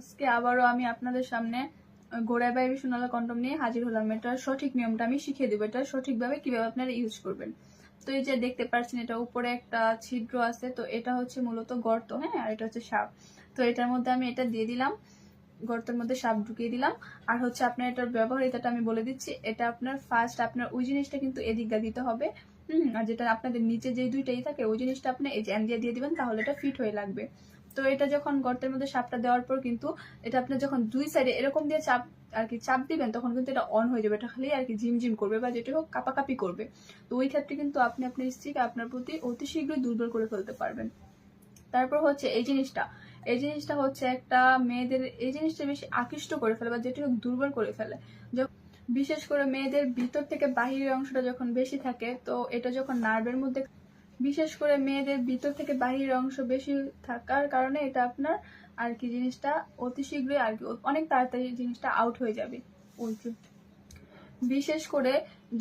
আজকে আবারও আমি আপনাদের সামনে গোড়ায় বাই সোনালা কন্ডম নিয়ে হাজির হলাম। এটার সঠিক নিয়মটা আমি শিখিয়ে দেবো, এটা সঠিকভাবে কিভাবে আপনারা ইউজ করবেন। তো এই যে দেখতে পাচ্ছেন, এটা উপরে একটা ছিদ্র আছে, তো এটা হচ্ছে মূলত গর্ত, হ্যাঁ, আর এটা হচ্ছে সাপ। তো এটার মধ্যে আমি এটা দিয়ে দিলাম, গর্তের মধ্যে সাপ ঢুকিয়ে দিলাম। আর হচ্ছে আপনার এটার ব্যবহারিতাটা আমি বলে দিচ্ছি। এটা আপনার ফার্স্ট আপনার ওই জিনিসটা কিন্তু এদিক দিয়ে দিতে হবে, আর যেটা আপনাদের নিচে যে দুইটাই থাকে ওই জিনিসটা আপনি এই যে দিয়ে দিবেন, তাহলে এটা ফিট হয়ে লাগবে। তো এটা যখন গর্তের মধ্যে সাপটা দেওয়ার পর কিন্তু এটা আপনি যখন দুই সাইডে এরকম দিয়ে চাপ আর কি চাপ দিবেন, তখন কিন্তু এটা অন হয়ে যাবে। এটা খালি আর কি ঝিমঝিম করবে বা যেটা হোক কাপাকাপি করবে। তো ওই ক্ষেত্রে কিন্তু আপনি আপনার স্ত্রীকে আপনার প্রতি অতি শীঘ্রই দুর্বল করে ফেলতে পারবেন। তারপর হচ্ছে এই জিনিসটা হচ্ছে একটা মেয়েদের এই জিনিসটা বেশি আকৃষ্ট করে ফেলে বা যেটা হোক দুর্বল করে ফেলে। বিশেষ করে মেয়েদের ভিতর থেকে বাহিরের অংশটা যখন বেশি থাকে, তো এটা যখন নার্ভের মধ্যে, বিশেষ করে মেয়েদের ভিতর থেকে বাহিরের অংশ বেশি থাকার কারণে এটা আপনার আর কি জিনিসটা অতি শীঘ্রই আর কি অনেক তাড়াতাড়ি জিনিসটা আউট হয়ে যাবে। বিশেষ করে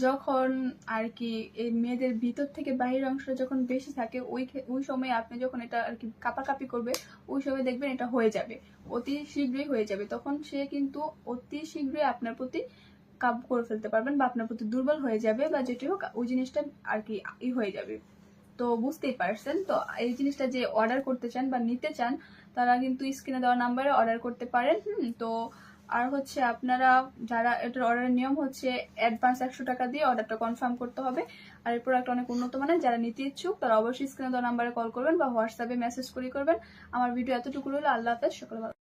যখন আর কি এই মেয়েদের ভিতর থেকে বাহিরের অংশটা যখন বেশি থাকে, ওই সময় আপনি যখন এটা আর কি কাপাকাপি করবে, ওই সময় দেখবেন এটা হয়ে যাবে, অতি শীঘ্রই হয়ে যাবে। তখন সে কিন্তু অতি শীঘ্রই আপনার প্রতি কাবু করে ফেলতে পারবেন বা আপনার প্রতি দুর্বল হয়ে যাবে বা যেটি হোক ওই জিনিসটা আর কি হয়ে যাবে। তো বুঝতেই পারছেন। তো এই জিনিসটা যে অর্ডার করতে চান বা নিতে চান, তারা কিন্তু স্ক্রিনে দেওয়া নাম্বারে অর্ডার করতে পারেন। তো আর হচ্ছে আপনারা যারা এটার অর্ডারের নিয়ম হচ্ছে অ্যাডভান্স 100 টাকা দিয়ে অর্ডারটা কনফার্ম করতে হবে। আর এই প্রোডাক্ট অনেক উন্নত মানের, যারা নিতে ইচ্ছুক তারা অবশ্যই স্ক্রিনে দেওয়া নাম্বারে কল করবেন বা হোয়াটসঅ্যাপে মেসেজ করবেন। আমার ভিডিও এতটুকু রইল। আল্লাহ হাফেজ, সকলে ভালো।